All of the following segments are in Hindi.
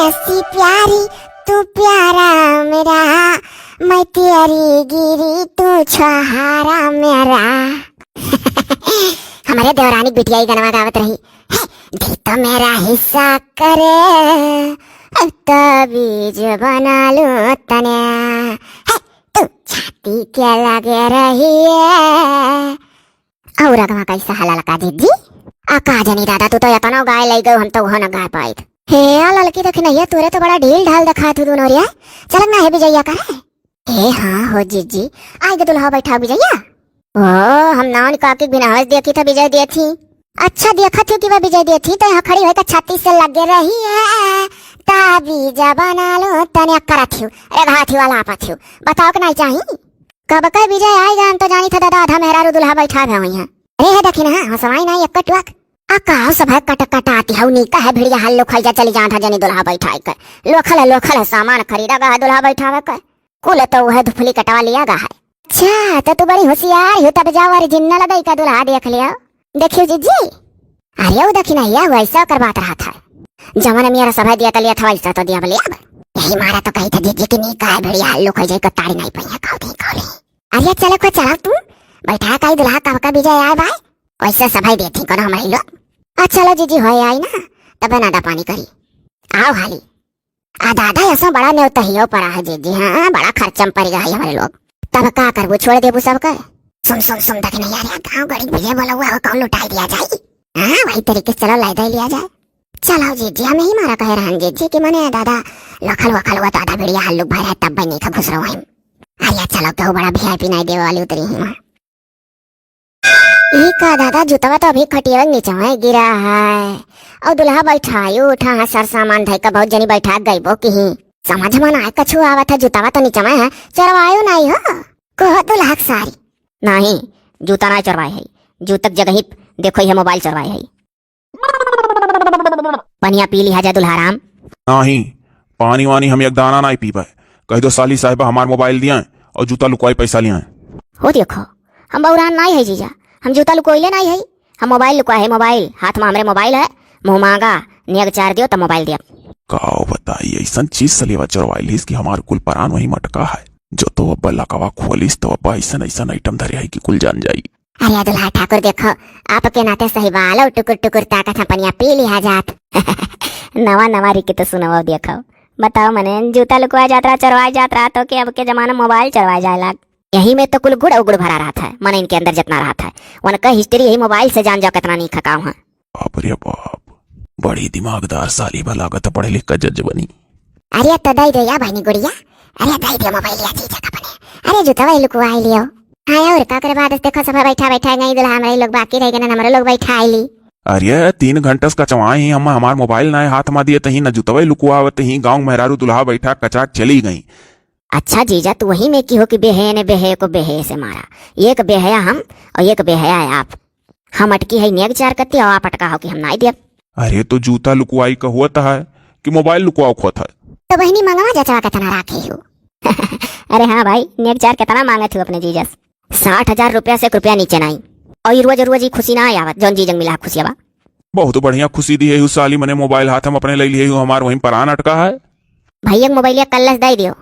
ऐसी प्यारी तू प्यारा मेरा, मैं तेरी गिरी तू छहारा मेरा। हमारे देवरानी बिटिया गाना गावत रही है, दिल तो मेरा हिस्सा करे, अब तो बीज बना लूं तने, है तू छाती के लगे रही है। और अगवा कैसा हलाल का दीदी आका जनी दादा तू तो यतनो गाय ले गयो, हम तो वो न गा पाए। हे आ लड़की देख नहीं है तोरे तो बड़ा ढील ढाल दिखा तू दोनों रिया। चल ना है विजया का है। ए हाँ हो जीजी आगे दुल्हा बैठा विजया। ओ हम नावन काकी बिना हंस देखी था विजय दी थी। अच्छा देखा थी कि वह विजय दी थी तो यहाँ खड़ी होकर छाती से लगे रही है, ताबीजा बना लो तने करा थी। अरे घाथी वाला आपा थी, बताओ कि नहीं चाहिए कब का विजय आएगा। हम तो जानी था दादा आधा मेहरारू दुल्हा बैठा गए हुई हैं। अरे है देखी ना हंसवाई नहीं एक कटुक आका सब है कट कटाती हूं नी का है भिड़िया हल्लो खैजा चली जा था जनी दुल्हा बैठाई कर लोखल सामान खरीदा गा है दुल्हा बैठावे कर कुल तो वह धुफली कटवा लिया गा है। अच्छा तो तू बड़ी होशियार हो, तब जाओ अरे जिन्ना लगाई का दुल्हा देख लिया। देखियो जीजी अरे वो देखी नहीं है वैसा कर बात रहा था जमाना मेरा सभा दिया तो लिया था वैसा तो दिया बोले अब यही मारा तो कही था जीजी की नी का है भिड़िया हल्लो खैजा को ताड़ी नहीं पई है कौली। अरे चलो को चला तू बैठा का दुल्हा कब का विजय आए भाई वैसे सभा देती करो हमारी लोग। अच्छा लो जीजी हो आई ना तब नादा पानी करी आओ हाली आ दादा ऐसा बड़ा न्योता ही पड़ा है जीजी। हाँ बड़ा खर्चम पड़ गया है हमारे लोग तब का करबो छोड़ देबो सब का। सुन तक नहीं यार गांव गरीब विजय बोला हुआ कौन लुटाई दिया जाए। हाँ वही तरीके से चलो लाइदा लिया जाए। चलो जीजी हम ही मारा कह रहे हैं जीजी कि मने दादा लखल वखल हुआ दादा भिड़िया हल्लू भर है तब नहीं खा घुस रहा है। अरे चलो क्यों बड़ा वीआईपी नहीं देवे वाली उतरी हूँ। ई का दादा जूतवा तो अभी खटिया नीचे है गिरा है और दुल्हा बैठाई उठा है सर सामान धई का बहुत जनी बैठा गई बो की समझ में ना कछु आवा था जूतवा तो नीचे में है चरवायो नहीं हो कह दुल्हा सारी नहीं जूता ना चरवाए है जूतक जगह ही देखो ये मोबाइल चरवाए है। पनिया पी लिया जा दुल्हा राम। नहीं पानी वानी हम एक दाना नहीं पी पाए, कह दो साली साहिबा हमार मोबाइल दिया और जूता लुकवाई पैसा लिया हो। देखो हम बौरान नहीं है जीजा, हम जूता लुकोइले नहीं है, हम मोबाइल लुका है। मोबाइल हाथ में हमरे मोबाइल है, मुंह मांगा नेग चार दियो तो मोबाइल दिया। काओ बताइए ऐसा चीज सलेवा चरवाइल इसकी हमार कुल परान वही मटका है जो तो अब लकवा खोलिस तो अब ऐसा आइटम धरे है कि कुल जान जाई। अरे दुल्हा ठाकुर देखो आपके नाते सही बाल टुकुर टुकुर ताकत पनिया पी लिया जात। नवा नवा रिकी तो सुनो देखो बताओ मने जूता लुकवा जात्रा चरवाया जात्रा तो के अब के जमाना मोबाइल चरवाया जाए लाग। यही में तो कुल गुड़ उगुड़ भरा रहा था मन इनके अंदर जितना रहा था उनका हिस्ट्री यही मोबाइल से जान जाओ कितना नहीं खकाऊ है। बाप रे बाप बड़ी दिमागदार साली लागत पढ़े लिख कर जज बनी। अरे तो दई दे या बहनी गुड़िया अरे दई दे मोबाइल या चीज का बने अरे जूता वही लुकवा लियो। हाँ और का करे बाद देखो सब बैठा नहीं दुल्हा हमारे लोग बाकी रह गए ना हमारे लोग बैठा ली। अरे 3 घंटा का चवाए ही हम हमार मोबाइल ना हाथ में दिए तही न जुतवे लुकवावत ही गाँव मेहरारू दुल्हा बैठा कचाक चली गई। अच्छा जीजा तू वही में की हो कि बेहे ने बेहे को बेहे से मारा, एक बेहया हम और एक बेहया आप। हम अटकी है नेग चार करती और आप अटका हो कि हम नहीं दिया। अरे तो जूता लुकवाई का होता है कि मोबाइल लुकवाओ खोता है तो बहनी मंगवा जचवा कितना राखे हो। अरे हाँ भाई नेग चार कितना मांगे थे अपने जीजा 60,000 रुपया से रुपया नीचे नहीं और रोज रोज ही खुशी ना आवत जौन जीजंग मिला खुशी आवा। बहुत बढ़िया खुशी दी है उस साली मने मोबाइल हाथ हम अपने ले लिए हमार वहीं परान अटका है। भैया मोबाइल कल दे दियो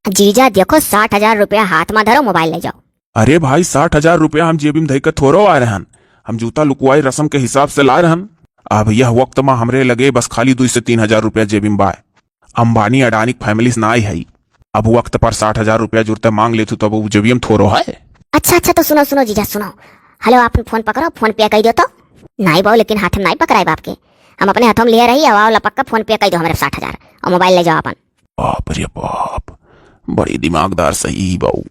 जीजा देखो 60,000 रुपया हाथ में धरो मोबाइल ले जाओ। अरे भाई 60,000 रुपया हम जेबी में धई कर थोड़ो आ रहे हम जूता लुकवाई रस्म के हिसाब से ला रहे। अब यह वक्त में हमरे लगे बस खाली 2 से 3,000 रुपया जेबी में बाय। अंबानी अडानी फैमिली ना आई है अब वक्त पर 60,000 रुपया जुड़ते मांग ले तब वो जेबी में थोड़ो है। अच्छा तो सुनो जीजा सुनो हेलो आप फोन पकड़ो फोन पे कह दो तो नहीं बाबू लेकिन हाथ में नहीं पकड़ाए बाप के हम अपने हाथों में ले रही है लपक फोन पे कह दो हमारे 60,000 और मोबाइल ले जाओ अपन। बाप रे बाप बड़ी दिमागदार सही बाऊ।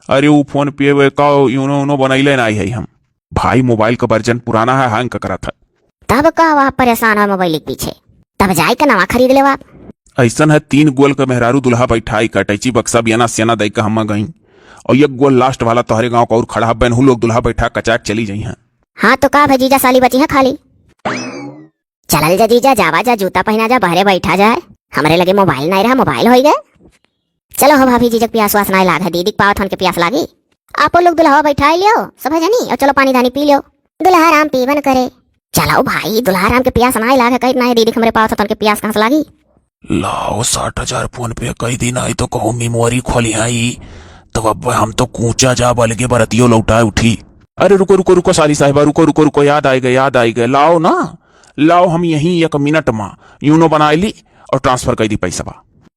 अरे वो फोन पे वे का यूनो बनैले नहीं है हम भाई मोबाइल का वर्जन पुराना है हैंग करा था तब का आप परेशान हो मोबाइल के पीछे तब जाए का नवा खरीद ले आप। ऐसा है 3 गोल का मेहरारू दुल्हा बैठाई कटैची बक्सा बियाना सियाना दई का हम गई और 1 गोल लास्ट वाला तोहरे गांव का और खड़ा बहन हूँ लोग दुल्हा बैठा कचाक चली गई हैं। हाँ तो का भजीजा साली बची है खाली चलल जा जीजा जावा जा जूता पहना जा बहरे बैठा जाए हमारे लगे मोबाइल नहीं रहा मोबाइल हो गए। चलो हो भाभी जीजक प्यास वास नहीं लाग है दीदी पावत के प्यास लागी आप लोग दुल्हा बैठा लियो सब है जानी और चलो पानी धानी पी लियो दुल्हा राम पीवन करे। चलो भाई दुल्हा राम के प्यास नहीं लाग है कहीं नहीं दीदी हमारे पावत के प्यास कहाँ से लागी। लाओ 60,000 फोन पे कई दिन आई तो कहूँ मेमोरी खोली आई तो अब हम तो कूचा जा बल के बरतियो लौटाए उठी। अरे रुको रुको रुको साली साहिबा, रुको रुको रुको, याद आई गए, लाओ ना, लाओ हम यही 1 मिनट में यूनो बना ली और ट्रांसफर कर दी पैसा बा।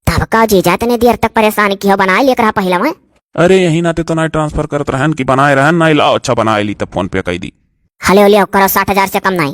तब का जीजा तने देर तक परेशान किया बना लेकर पहला में। अरे यही नाते तो ना ट्रांसफर करत रहन कि बनाए रहन ना, लाओ अच्छा बनाए ली तब फोन पे कह दी। हले ले करो 60,000 से कम नहीं।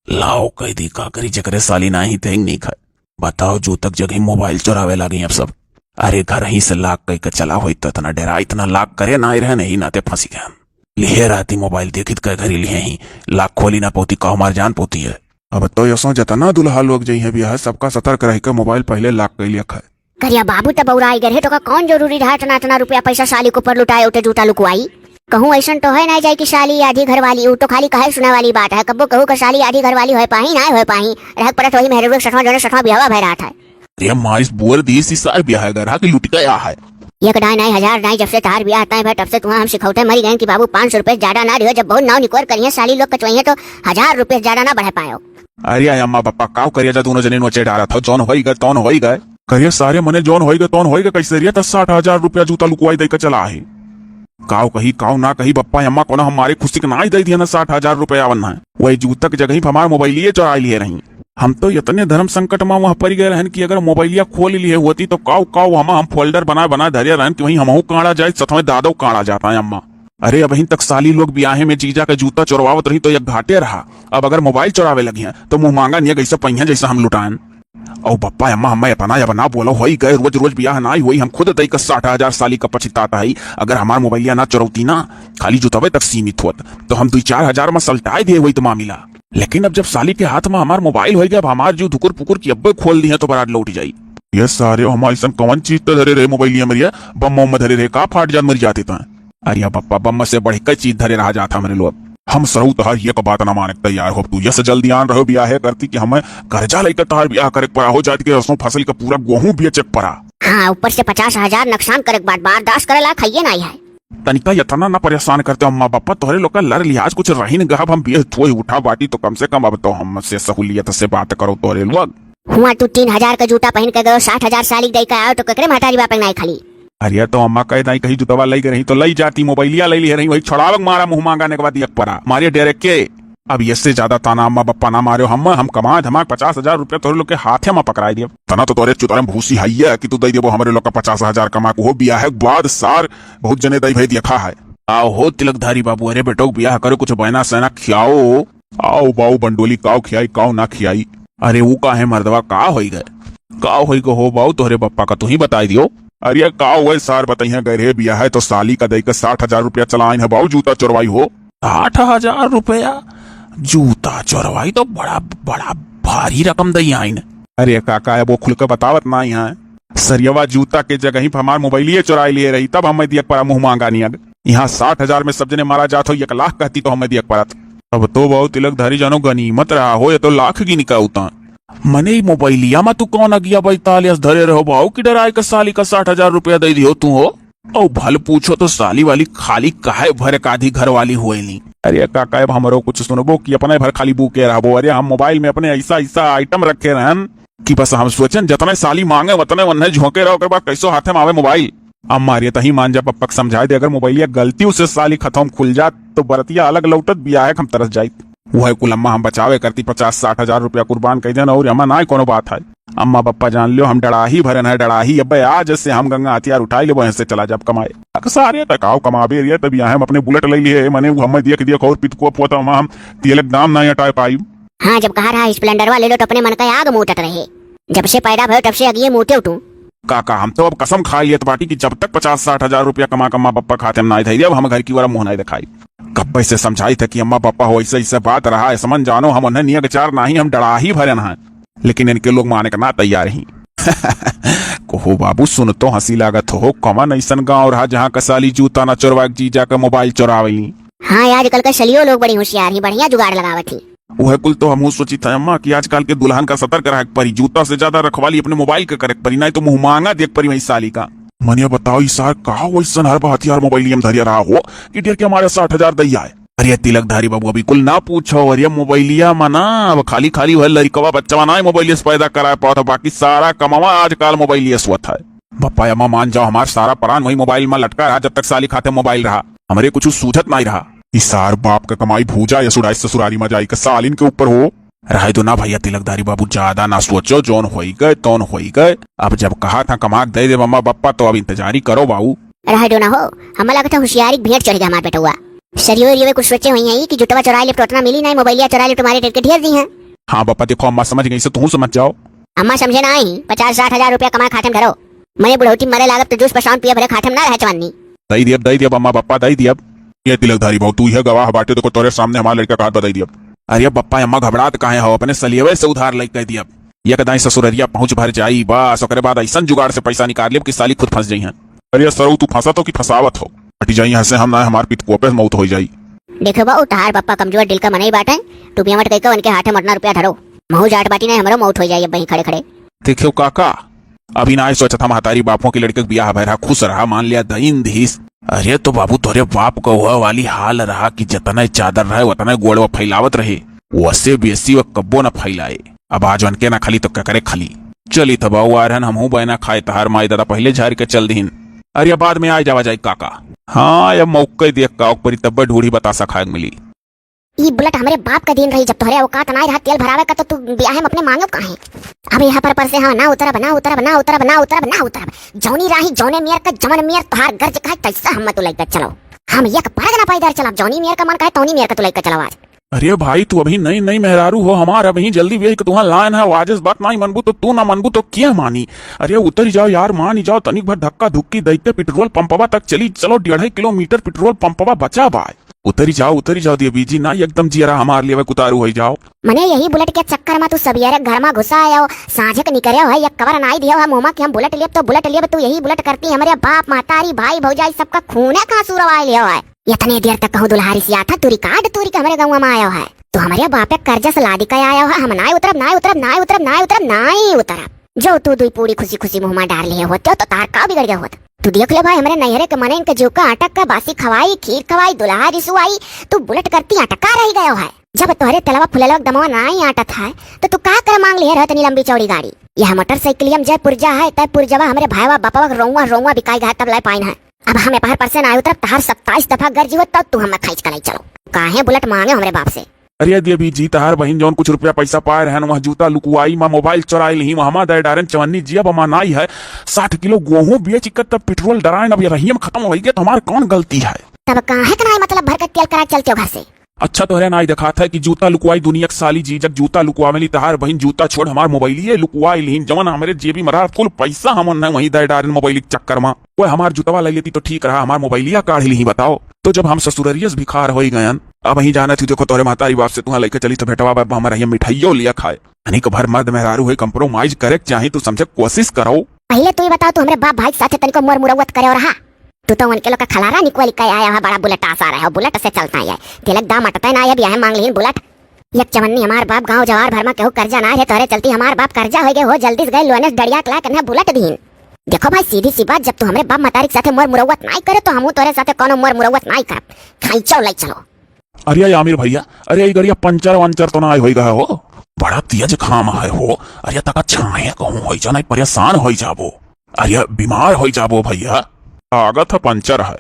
लाओ कह दी का करी जकरे साली नहीं थे नहीं खाए। बताओ जो तक जगह मोबाइल चोरावे लगे अब सब। अरे घर ही से लाख कह के चला हो तो इतना डेरा इतना लाख करे ना रहे नहीं नाते फंसी गए। लिहे रहती मोबाइल देखित कह घरी लिए ही लाख खोली ना पोती कहो मार जान पोती है। अब तो यसो जतना दुल्हा लोग जई है बियाह सबका सतर्क रह के मोबाइल पहले लाख कह लिया खाए। करिया बाबू तब उड़ाई गए तो का कौन जरूरी रहा इतना इतना रुपया पैसा साली को पर लुटाए उठे जूटा लुकवाई। कहूँ ऐसा तो है ना जाए कि साली आधी घर वाली तो खाली कहे सुने वाली बात है। कब्बो कहूँ का साली आधी घर वाली हो पाही ना हो पाही रह परत वही मेहरबान 60वां ब्याह भय रहा था। अरे माइस बुअर दी सी सार ब्याह घर की लुट गया है। एक ढाई 9,000 नहीं जब से तार ब्याह आता है तब से तुम्हारा हम सिखौते मरी गए कि बाबू 500 रुपए ज्यादा ना रहो। जब बहुत नाव निकोर करिए साली लोग कचवाइए तो 1000 रुपए ज्यादा ना बढ़ा पायो। अरे अम्मा पापा काव करिया जा दोनों जने नोचे डारा था जौन होई गए तौन होई गए करिए सारे मने जौन होई गए तौन होई गए कैसे रिया 60,000 रुपया जूता लुकवाई दे के चला है। काव कही काव ना कही बप्पा अम्मा को ना हमारे खुशी के ना ही दे दिया ना 60,000 रुपया बनना है। वही जूता की जगह ही हमारे मोबाइलिये चुरा लिए रही। हम तो इतने धर्म संकट में वहां पर गए रहन कि अगर मोबाइलिया खोल लिए होती तो काव काव हम फोल्डर बना धैर्य रहन कि वही हमहू काड़ा जाए सतवें दादो काड़ा जाता है अम्मा। अरे अभी तक साली लोग ब्याहे में जीजा का जूता चुरवावत रही तो यह घाटे रहा। अब अगर मोबाइल चुरावे लगी है तो मुंह मांगा नहीं ऐसा पहिया जैसा हम लुटाएं। और बप्पा अम्मा हमें अपना या बना बोलो हो गए रोज रोज ब्याह ना हुई हम खुद दई का 60,000 साली का पछताता है। अगर हमार मोबाइलिया ना चुरौती ना खाली जूतवे तक सीमित होत तो हम 2-4 हजार में सल्टाए दिए हुई तो मामला। लेकिन अब जब साली के हाथ में हमार मोबाइल हो गया अब हमार जो धुकुर पुकुर की अब्बे खोल दी है तो बरात लौट जाई। ये सारे हमारे ऐसा कौन चीज तो धरे रहे मोबाइलिया मरिया बम में धरे रहे का फाट जान मर जाते थे। अरे पप्पा बम से बड़ी कई चीज धरे रहा जाता मेरे लोग। हम सरऊ तहार ये बात ना माने तैयार हो तू यस जल्दी आन रहो ब्याह करती कि हमें कर्जा लेकर तहार ब्याह करे पड़ा हो जाती के रसों फसल का पूरा गेहूं बेचे पड़ा। हाँ ऊपर से 50,000 नुकसान करे बात बर्दाश्त करे ला खाइए नहीं है। तनिका इतना ना परेशान करते अम्मा पापा तोहरे लोग का लड़ लिहाज कुछ रही न गहब हम बेह थोई उठा बाटी तो कम से कम अब तो हमसे सहूलियत से बात करो तोहरे लोग। हुआ तू 3,000 का जूता पहन के गयो 60,000 साली दे के आयो तो ककरे महतारी बाप नहीं खाली। अरे तो अम्मा कहे नहीं कहीं जुतवा लई रही तो लई जाती मोबाइलिया ले ली रही वही छड़ावक मारा मुंह मांगाने के बाद एक परा मारिए डेरे के। अब इससे ज्यादा ताना अम्मा बप्पा ना मारो हम कमा धमाक 50,000 रुपया तोरे लोग के हाथे में पकड़ाई दिया तना तो तोरे चुतारे भूसी है कि तू दई देबो हमारे लोग का 50,000 कमा को हो बिया है बाद सार बहुत जने दई भाई देखा है। आओ हो तिलकधारी बाबू अरे बेटो ब्याह करो कुछ बहना सहना खियाओ आओ बाऊ बंडोली काव खियाई काव ना खियाई। अरे वो का है मर्दवा का होई गए का होई गो हो बाऊ तोहरे बप्पा का तू ही बताई दियो। अरे का हुआ सार बताइए गए ब्याह है तो साली का दई के 60,000 रुपया चलाइन है बाऊ जूता चोरवाई हो 60,000 रुपया जूता चोरवाई तो बड़ा बड़ा भारी रकम दई आइन। अरे काका है वो खुल के बतावत ना यहाँ सरियवा जूता के जगह ही हमार मोबाइलिये चुराई लिए रही तब हमें दियक पड़ा मुंह मांगा नहीं अग यहाँ 60,000 में सब जने मारा जात हो 1 लाख कहती तो हमें दियक पड़त। अब तो बहुत तिलकधारी जानो गनीमत रहा हो ये तो लाख की निकाउता मने मोबाइलिया में तू कौन अगिया बैतालियस धरे रहो भाऊ की डराए का साली का 60,000 रुपया दे दियो तू हो। और भल पूछो तो साली वाली खाली काहे भर आधी घर वाली हुए नहीं। अरे काका हमरो कुछ सुनबो कि अपने भर खाली बुके रहो। अरे हम मोबाइल में अपने ऐसा ऐसा आइटम रखे रहन कि बस हम सोचन जितने साली मांगे उतने वन्ने झोंके रहो कर कैसो हाथे में आवे मोबाइल। अब मारिए तही मान जा पप्पक समझाए दे अगर मोबाइलिया गलती से साली खत्म खुल जात तो बरतिया अलग लौटत ब्याह हम तरस जाये वह कुल अम्मा हम बचावे करती 50-60,000 रुपया कुर्बान कर देना और हमारा ना कोनो बात है। अम्मा पप्पा जान लियो हम डराही भरन है डराही अब आज से हम गंगा हथियार उठाई ले वहीं से चला जब कमाए सारे तकाव कमाबे रिया तब हम अपने बुलेट ले लिए मने हमें दिया दिया और पितको पोता हम तिलक दाम ना हटा पाई। हाँ जब कहा रहा स्प्लेंडर वाले लो तो अपने मन का आग मोटत रहे जब से पैदा भयो तब से अगिए मोटे उठू। काका हम तो अब कसम खाई लेत बाटी कि जब तक 50-60,000 रुपया कमा कमा पप्पा खाते में ना थे अब हम घर की वाला मुंह नहीं दिखाई। कब्बे से समझाई था कि अम्मा पापा हो ऐसे ऐसे बात रहा है समझ जानो हम उन्हें नियत चार नहीं हम डरा ही भरन है लेकिन इनके लोग माने का ना तैयार ही। को बाबू सुन तो हंसी लागत हो कमन ऐसा गाँव रहा जहाँ कसाली जूता न चोरवा जीजा का मोबाइल चोरावली। हाँ आजकल का सलियो लोग बड़ी होशियार ही बढ़िया जुगाड़ लगावत ही। वह कुल तो हम सोची था अम्मा कि आजकल के दुल्हन का सतर्क रहा परी जूता से ज्यादा रखवाली अपने मोबाइल का करे परी नहीं तो मुंह मांगा देख परी वही साली का। मनिया बताओ इस सार कहा वैसा हर हथियार मोबाइल धरिया रहा हो कि डेर के हमारे 60,000 दैया है। अरे तिलकधारी बाबू अभी कुल ना पूछो, अरे मोबाइलिया मना अब खाली खाली वह लड़कवा बच्चा ना मोबाइलियस पैदा कराए पाता, बाकी सारा कमावा आजकल मोबाइलियस हुआ था। बप्पा अम्मा मान जाओ हमार सारा प्राण वही मोबाइल में लटका रहा, जब तक साली खाते मोबाइल रहा हमारे कुछ सूझत नहीं रहा। इस सार बाप का कमाई भूजा या सुराई ससुरारी में जाई का सालिन के ऊपर हो रहा तो ना भैया तिलकधारी बाबू, ज्यादा ना सोचो, जौन होई गए तौन होई गए। अब जब कहा था कमा दे दे मम्मा बप्पा तो अब इंतजारी करो बाबू। रह दो ना हो, हमें लगा था होशियारी भेंट चढ़ गया हमारे बेटा हुआ। शरीर कुछ सोचे हुई है कि जुटवा चुरा ले तो उतना मिली नहीं, मोबाइलिया चुरा ले तुम्हारे टेट के ढेर दी है। हाँ बप्पा देखो अम्मा समझ गई से तू समझ जाओ। अम्मा समझे ना आई 50-60 रुपया कमा खाते धरो, मैंने बुढ़ौती मरे लागत तो जूस पशान पिया भरे खाते ना रह चवानी। दई दियब अम्मा बप्पा दई दियब। ये तिलकधारी बाबू तू यह गवाह बाटे तो तोरे सामने हमारे लड़का का बता दियब। अरे बप्पा अम्मा घबरात काहे हो, अपने सलियवे से उधार लग कह दियब। ये कदाई ससुररिया पहुंच भर जाई बस, ओकरे बाद ऐसा जुगाड़ से पैसा निकाल लियब कि साली खुद फंस जाई है। अरे सरऊ तू फंसा तो कि फंसावत हो, हटी जाई यहाँ से, हम ना हमार पित को पे मौत हो जाई। देखो बाबू तहार पप्पा कमजोर दिल का मनाई बाटे, टुपिया मत कह उनके हाथे मरना रुपया धरो, महू जाट बाटी नहीं हमारा मौत हो जाए वहीं खड़े खड़े। देखो काका अभी ना सोचा था महतारी बापों के लड़के ब्याह भरा खुश रहा, मान लिया दईन धीस। अरे तो बाबू तोरे बाप को हुआ वाली हाल रहा कि जितना चादर रहे उतना गोड़ वो फैलावत रहे, वसे बेसी वो कब्बो न फैलाए। अब आज उनके ना खाली तो क्या करे खाली। चली तब आ रहन हमहू बहना खाए तहार माई दादा पहले झाड़ के चल दीन, अरे बाद में आ जावा जाए काका। हाँ या मौके देख का परी तब ढूढ़ी बतासा खाए मिली। ये बुलेट हमारे बाप का दिन रही, जब तोहरे औकात ना रहा तेल भरावे का तो तू ब्याह में अपने मांगब काहे। अब यहाँ पर से हाँ ना उतरब ना उतरब ना उतरब ना उतरब ना उतरब, जौनी राही जौने मियर का जमन मियर तोहार गर्ज खाए तैसा हम तो लेकर चलो, हम एक परग ना पाईदार चलाब, जौनी मियर का मन कहे तौनी मियर का तू लेकर चलो आज। अरे भाई तू अभी नई नई मेहरारू हो हमारा, अभी जल्दी वेह तुहा लान है, आजस बात नहीं मनबू तो तू ना मनबू तो क्या मानी। अरे उतर जाओ यार, मान जाओ, तनिक भर धक्का धुक्की दैते पेट्रोल पंपवा तक चली चलो, 1.5 किलोमीटर पेट्रोल पंपवा बचा बाय। उतरी जाओ दिया बीजी ना एकदम जियरा हमार लिए कुतारू हो जाओ। मने यही बुलेट के चक्कर में तू सबियारे घर में घुसा आयो, सांझे के निकरे हो एक कवर नाई दियो है मोमा कि हम बुलेट लिए तो बुलेट लिए तू यही बुलेट करती हमारे बाप मातारी भाई भौजाई सबका खूने का सुरवा लियो है। इतने देर तक कहूँ दुल्हारी सिया था तुरी काट तुरी के हमारे गाँव में आयो है, तो हमारे बापे कर्जा से लादी का आया है, हम नाई उतरब नाई उतरब नाई उतरब नाई उतरब नाई उतरब। जो तू दुई पूरी खुशी खुशी मुँह में डाल लिए होते तो तार का बिगड़ गया होता। तू देख ले भाई हमारे नहरे के मने इनके जो का अटक का बासी खवाई खीर खवाई दुल्हा रिसुआई, तू बुलेट करती अटका रह गयो है। जब तोहरे तलवा फुललवा दमवा नाई आटत है तो तू का कर मांग लिए रहतनी लंबी चौड़ी गाड़ी। यह मोटरसाइकिलियम जय पुरजा है तय पुरजवा हमारे भाईवा बापा रोवा रोवा बिकाई गया तब लाई पाइन है। अब हमें बाहर पर से ना उतर तहार 27 दफा गर्जी हो तब तू हमें खींच कर चलो, काहे बुलेट मांगे हमारे बाप से। अरे देवी जी तहार बहन जौन कुछ रुपया पैसा पाए रहन वह जूता लुकवाई माँ मोबाइल चुराई ली वहां दे डारन चवन्नी जी अब नाई है 60 किलो गेहूं बेच कर तब पेट्रोल डराए अब रही में खत्म हो गई तो हमारी कौन गलती है। तब काहे का मतलब भर कर तेल करा चलते हो घर से। अच्छा तो है नाई दिखा था कि जूता लुकवाई दुनिया साली जी जब जूता लुकवा मिली तहार बहन जूता छोड़ हमार मोबाइल लुकवाई ली जवन हमारे जेबी मरा कुल पैसा हम वही दे डारन मोबाइल चक्कर में वो हमार जूतवा ले लेती तो ठीक रहा, हमार मोबाइलिया काढ़ ली बताओ। तो जब हम ससुररियस भिखार हो गए अब वही जाना थी देखो तोरे मातारी बाप से तुहा लेके चली तो बेटवा बाप हमारा ये मिठाइयों लिया खाए अनिक भर मर्द मेहरारू है कंप्रोमाइज करे चाहे तू समझे कोशिश करो। पहले तू ही बताओ तू हमारे बाप भाई के साथ तनिको मोर मुरवत करे और तू तो उनके लोग का खलारा निकल के आया है, बड़ा बुलेट आसा रहा है, बुलेट से चलता है तिलक दाम अटता ना है ब्याह मांग ली बुलेट। एक चवन्नी हमार बाप गांव जवार भर में केहू कर्जा ना है तोरे चलती हमार बाप कर्जा हो गए हो जल्दी से गए लोने डड़िया कला करना बुलेट दीन। देखो भाई सीधी सी बात, जब तू हमारे बाप मतारी के साथ मोर मुरवत नहीं करे तो हमू तोरे साथ कोनो मोर मुरवत नहीं कर खाइचो लाई चलो। अरे आमिर भैया अरे गड़िया पंचर वंचर तो ना हो गए हो, बड़ा तेज खाम है हो, अरे तका छाए कहूँ हो जा नहीं परेशान हो जाबो, अरे बीमार हो जाबो भैया आगत है पंचर है।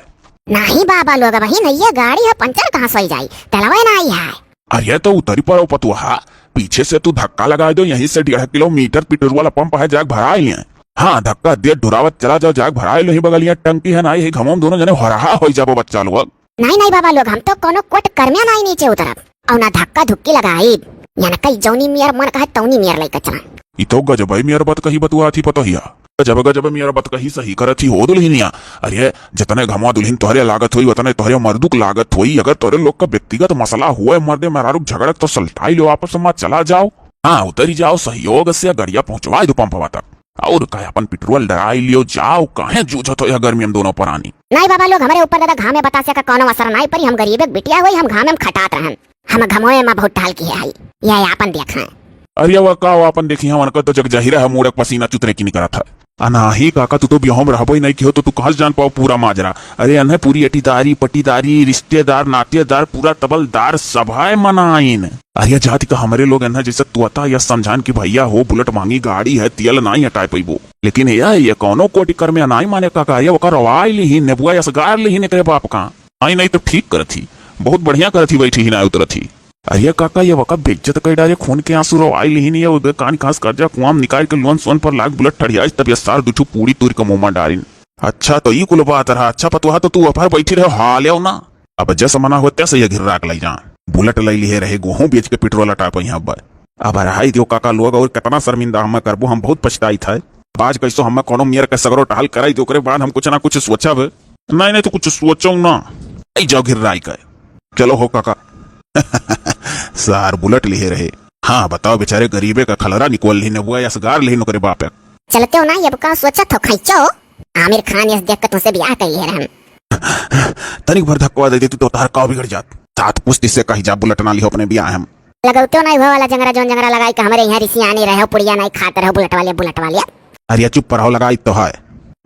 नहीं बाबा लोग वही नहीं है गाड़ी है पंचर कहाँ से जाई तलवा नहीं है। अरे तो उतरी पर पतुहा पीछे से तू धक्का लगा दो, यहीं से 1.5 किलोमीटर पेट्रोल वाला पंप है जाग भरा लिया। हाँ धक्का दे ढुरावत चला जाओ जाग भरा लो ही बगलिया टंकी है ना ही घमोम दोनों जने हरहा हो जाबो बच्चा लोग। नहीं नहीं बाबा लोग हम तो कोनो कोट कर्मिया नहीं नीचे उतरब और ना धक्का धुक्की लगाई या ना कई जौनी मियर मन कहे तौनी मियर लेकर चला। ई तो गजब मियर बात कही बतुआ थी पतोहिया गजब गजब मियर बात कही सही करत ही हो दुल्हनिया। अरे जितने घमवा दुल्हन तोहरे लागत हुई उतने तोहरे मर्दुक लागत हुई, अगर तोहरे लोग का व्यक्तिगत मसला हुआ मर्दे मेहरारू झगड़त तो सलटाई लो आपस में चला जाओ, हाँ उतरी जाओ सहयोग से गड़िया पहुंचवाई दो पंपवा तक और कहे अपन पेट्रोल डराई लियो जाओ, काहे जूझत हो गर्मी हम दोनों परानी। नहीं बाबा लोग हमारे ऊपर दादा घामे बतासे का कोनो असर नहीं परी, हम गरीब बिटिया हुई हम घामे में खटात रहन, हम घमोए में बहुत ढाल की है ये अपन देखा। अरे वह का अपन देखी हम तो जग जाहिर है मूड़क पसीना चुतरे की निकला था। अनाही काका तू तो ब्याह में रहबो ही नहीं कियो तो तू कहाँ से जान पाओ पूरा माजरा। अरे अनहे पूरी अटीदारी पटीदारी रिश्तेदार नातेदार पूरा तबलदार सभाए मनाइन। अरे जाति का हमारे लोग अनहे जैसे तुअता या समझान की भैया हो बुलेट मांगी गाड़ी है तियल नहीं हटाए पैबो। लेकिन ये कौनो कोटि कर में नहीं माने काका ये वकार रवाई ली नेबुआ यसगार ली ने करे बाप का आई नहीं तो ठीक करथी बहुत बढ़िया करथी बैठी ही ना उतरथी। अरे काका ये वका बेइज्जत कर डाले खून के आंसू रवाई ली नहीं उधर कान खास कर जा कुआम निकाल के लोन सोन पर लाग बुलेट ठड़िया तब ये सार दुठू पूरी तूर के मुंह में डारिन। अच्छा तो ये कुल बात रहा अच्छा पतवा तो तू अफार बैठी रहे हाल ना अब जैसा मना हो तैसे ये घिर लाई जा बुलेट लै लिए रहे गेहूं बेच के पेट्रोल हटा पाई अब अब रहाई दियो काका लोग और कितना शर्मिंदा हम करबो हम बहुत पछताई था। आज कैसो हम कोनो मियर के सगरो टहल कराई दो करे बाद हम कुछ ना कुछ सोचब नहीं तो कुछ सोचो ना आई जाओ घिर राई का चलो हो काका सार बुलेट लिए रहे। हाँ बताओ बेचारे गरीबे का खलरा निकोल ली नेबुआ यसगार ली नौकरे बाप है चलते हो ना ये का सोचत हो खैचो आमिर खान यस देख के तुमसे ब्याह कर लिए हम तनिक भर धक्का दे देती तो तार का बिगड़ जात सात पुस्ती से कही जा बुलेट ना लियो अपने ब्याह हम लगाते हो ना वो वाला जंगरा जोन जंगरा लगाई के हमारे यहाँ ऋषि आने रहे पुड़िया नहीं खाते रहो बुलेट वाले। अरे चुप पर लगाई तो है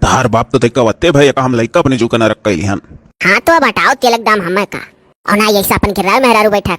तार बाप तो देखा वत्ते भाई हम लइका अपने जो कना रख कैली हन। हाँ तो अब हटाओ तिलक दाम हमें का और ना ऐसा अपन के राय मेहरारू बैठक